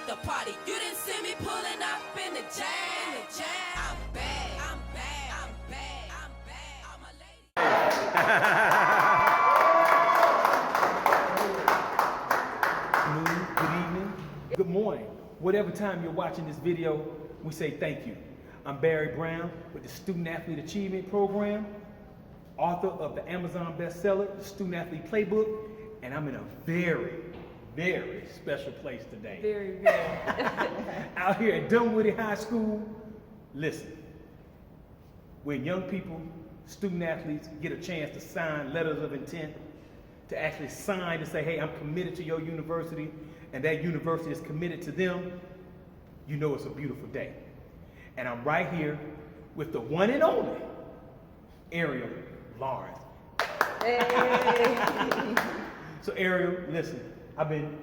the party. You didn't see me pulling up in the jam. I'm bad, I'm bad, I'm bad, I'm bad. I'm a lady. Good evening, good morning. Whatever time you're watching this video, we say thank you. I'm Barry Brown with the Student Athlete Achievement Program, author of the Amazon bestseller, the Student Athlete Playbook, and I'm in a very, very special place today. Very, very. Out here at Dunwoody High School. Listen, when young people, student athletes, get a chance to sign letters of intent, to actually sign to say, hey, I'm committed to your university, and that university is committed to them, you know it's a beautiful day. And I'm right here with the one and only Ariel Lawrence. Hey. So Ariel, listen, I've been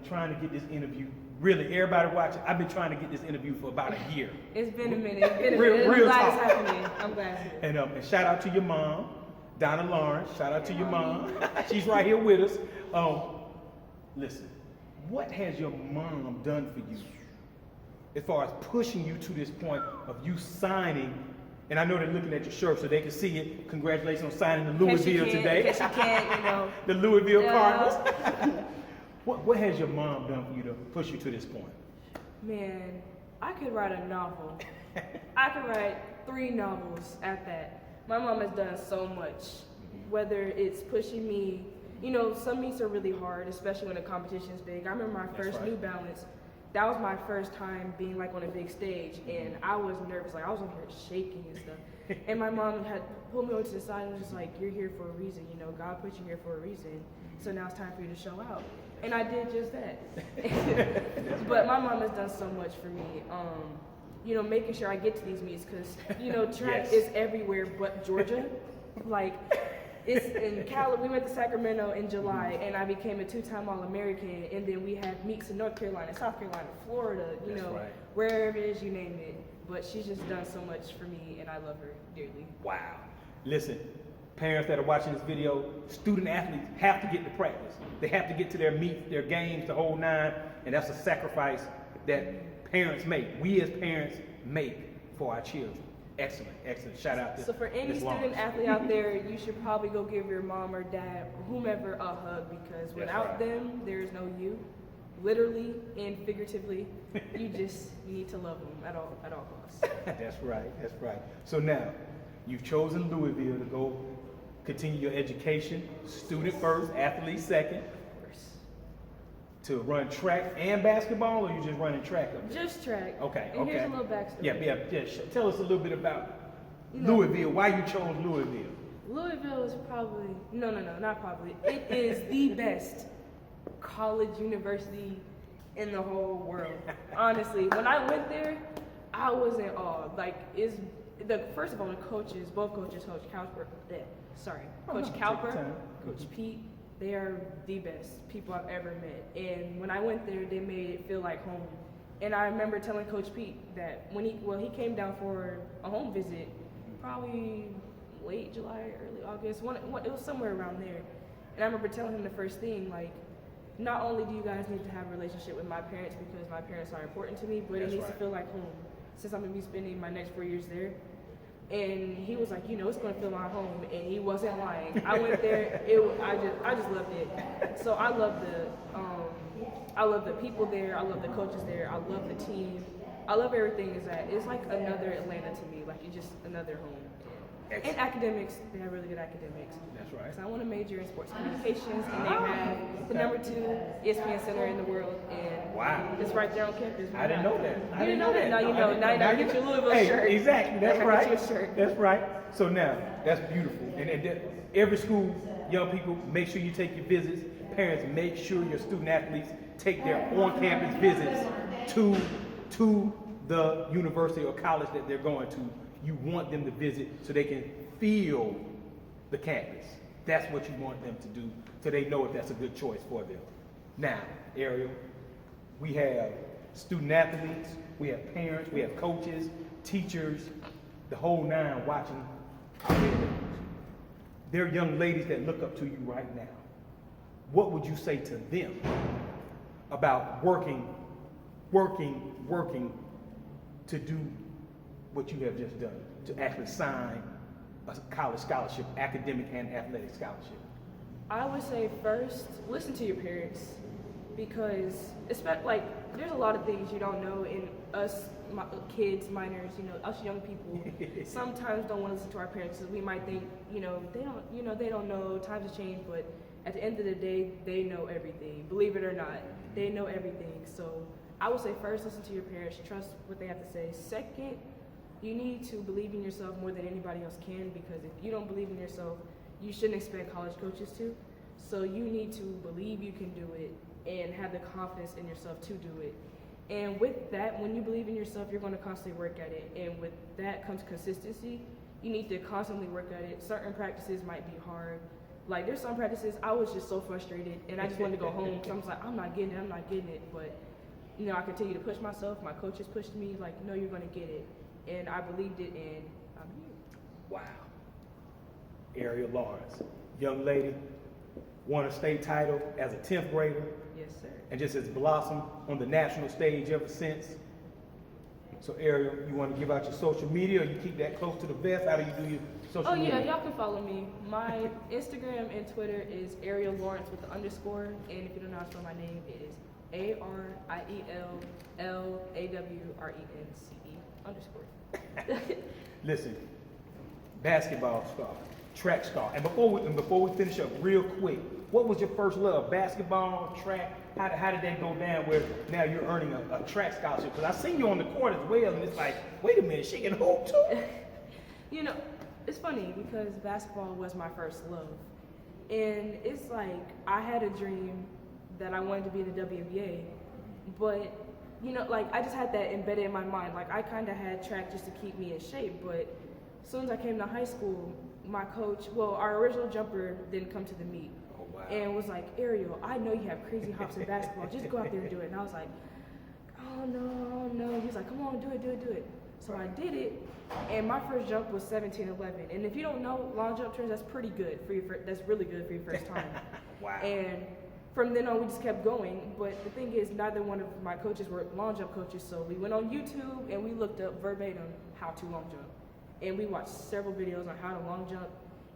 trying to get this interview. Really, everybody watching, I've been trying to get this interview for about a year. It's been a minute. It's been a Real- minute. real I'm glad talk. it's happening. I'm glad it's happening. And shout out to your mom, Donna Lawrence. Shout out to your mom. She's right here with us. Listen, what has your mom done for you as far as pushing you to this point of you signing? And I know they're looking at your shirt so they can see it. Congratulations on signing the Louisville today. Yes, you can, you know. The Louisville Yeah. Cardinals. What has your mom done for you to push you to this point? Man, I could write a novel. I could write 3 novels at that. My mom has done so much, whether it's pushing me. You know, some meets are really hard, especially when the competition's big. I remember my first right. New Balance. That was my first time being like on a big stage, and I was nervous. Like I was on here shaking and stuff. And my mom had pulled me over to the side and was just like, "You're here for a reason. You know, God put you here for a reason. So now it's time for you to show out." And I did just that. But my mom has done so much for me. You know, making sure I get to these meets because you know track Yes. is everywhere but Georgia. Like. It's in Cali. We went to Sacramento in July, and I became a 2-time All-American. And then we have meets in North Carolina, South Carolina, Florida. You That's know, right. wherever it is, you name it. But she's just done so much for me, and I love her dearly. Wow. Listen, parents that are watching this video, student athletes have to get to practice. They have to get to their meets, their games, the whole nine, and that's a sacrifice that parents make. We as parents make for our children. Excellent, excellent. Shout out to So for any Ms. student Lawrence. athlete out there, you should probably go give your mom or dad, whomever, a hug because without right. them, there is no you. Literally and figuratively, you need to love them at all costs. That's right, that's right. So now, you've chosen Louisville to go continue your education, student first, athlete second, Of course. to run track and basketball, or you just running track up there? Just track. Okay, And okay. here's a little backstory. Yeah. Tell us a little bit about You know- Louisville, why you chose Louisville. Louisville is probably, no, not probably. It is the best college university in the whole world. Honestly, when I went there, I was in awe. Like, first of all, the coaches, both coaches, Coach Cowper, Coach Take Cowper, your time. Coach Pete, they are the best people I've ever met. And when I went there, they made it feel like home. And I remember telling Coach Pete that when he came down for a home visit, probably late July, early August, it was somewhere around there. And I remember telling him the first thing, like, not only do you guys need to have a relationship with my parents because my parents are important to me, but That's it needs right. to feel like home since I'm going to be spending my next 4 years there. And he was like, you know, it's going to feel like home, and he wasn't lying. I went there, I just loved it. So I love the people there, I love the coaches there, I love the team. I love everything is that it's like another Atlanta to me, like it's just another home. And Excellent. academics, they have really good academics. That's right. So I want to major in sports communications, and they have the #2 ESPN center in the world, and Wow. it's right there on campus. I didn't know that. You didn't know that? Now you know. Now you gotta get your Louisville Hey, shirt. exactly. That's Now right. get you a shirt. That's right. So now, that's beautiful. And every school, young people, make sure you take your visits. Parents, make sure your student athletes take their on-campus visits to the university or college that they're going to. You want them to visit so they can feel the campus. That's what you want them to do so they know if that's a good choice for them. Now, Ariel, we have student athletes, we have parents, we have coaches, teachers, the whole nine watching our videos. There are young ladies that look up to you right now. What would you say to them about working working to do what you have just done, to actually sign a college scholarship, academic and athletic scholarship? I would say first, listen to your parents, because like there's a lot of things you don't know, in us kids, minors, us young people, sometimes don't want to listen to our parents because we might think, they don't know, times have changed, but at the end of the day, they know everything. Believe it or not, they know everything. So I would say first, listen to your parents, trust what they have to say. Second, you need to believe in yourself more than anybody else can, because if you don't believe in yourself, you shouldn't expect college coaches to. So you need to believe you can do it and have the confidence in yourself to do it. And with that, when you believe in yourself, you're going to constantly work at it. And with that comes consistency. You need to constantly work at it. Certain practices might be hard. Like there's some practices I was just so frustrated and I just wanted to go home because I was like, I'm not getting it. But I continue to push myself. My coaches pushed me like, no, you're going to get it. And I believed it, and I'm here. Wow. Ariel Lawrence, young lady, won a state title as a 10th grader. Yes, sir. And just has blossomed on the national stage ever since. So Ariel, you want to give out your social media, or you keep that close to the vest? How do you do your social media? Oh yeah, y'all can follow me. My Instagram and Twitter is Ariel Lawrence with the _. And if you don't know how to spell my name, it is ARIELLAWRENCE _. Listen, basketball star, track star. And before we finish up real quick, what was your first love? Basketball, track? How did that go down where now you're earning a track scholarship? Because I seen you on the court as well, and it's like, wait a minute, she can hoop too? It's funny because basketball was my first love. And it's like, I had a dream that I wanted to be in the WNBA, but I just had that embedded in my mind. Like I kind of had track just to keep me in shape, but as soon as I came to high school, my coach, our original jumper didn't come to the meet. Oh, wow. And was like, Ariel, I know you have crazy hops in basketball. Just go out there and do it. And I was like, oh no. He was like, come on, do it. So I did it, and my first jump was 17.11. And if you don't know long jump turns, that's pretty good that's really good for your first time. Wow. And from then on, we just kept going. But the thing is, neither one of my coaches were long jump coaches, so we went on YouTube and we looked up verbatim how to long jump. And we watched several videos on how to long jump,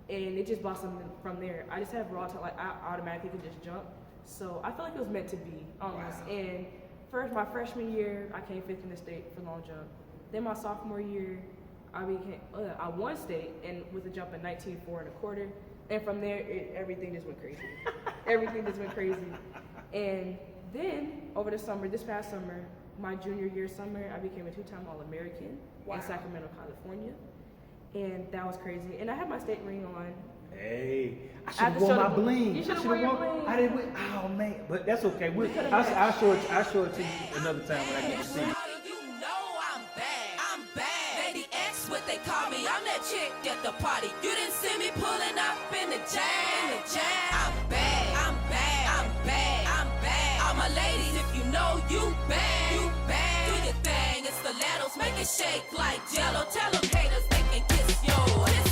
and it just blossomed from there. I just have raw talent, like I automatically could just jump. So I feel like it was meant to be, almost. Wow. And my freshman year, I came 5th in the state for long jump. Then my sophomore year, I won state and with a jump at 19.4 1/4. And from there, everything just went crazy. Everything just went crazy. And then over the summer, this past summer, my junior year summer, I became a 2-time All-American in Sacramento, California. And that was crazy. And I had my state ring on. Hey, I should have worn my bling. You should have worn your bling. I didn't. Oh man, but that's okay. I'll show it to you another time when I get to see you. They call me, I'm that chick at the party. You didn't see me pulling up in the jam. I'm bad. All my ladies, if you know you bad. Do your thing, it's stilettos, make it shake like jello. Tell them haters they can kiss yours.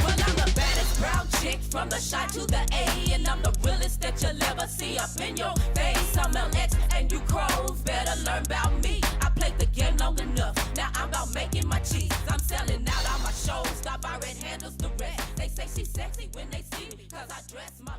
Well, I'm the baddest brown chick from the shot to the A, and I'm the realest that you'll ever see up in your face. I'm LX and you crows, better learn about me. I played the game long enough, now I'm about making my cheese. I'm selling out all my shows, stop by Red handles the rest. They say she's sexy when they see me, cause I dress my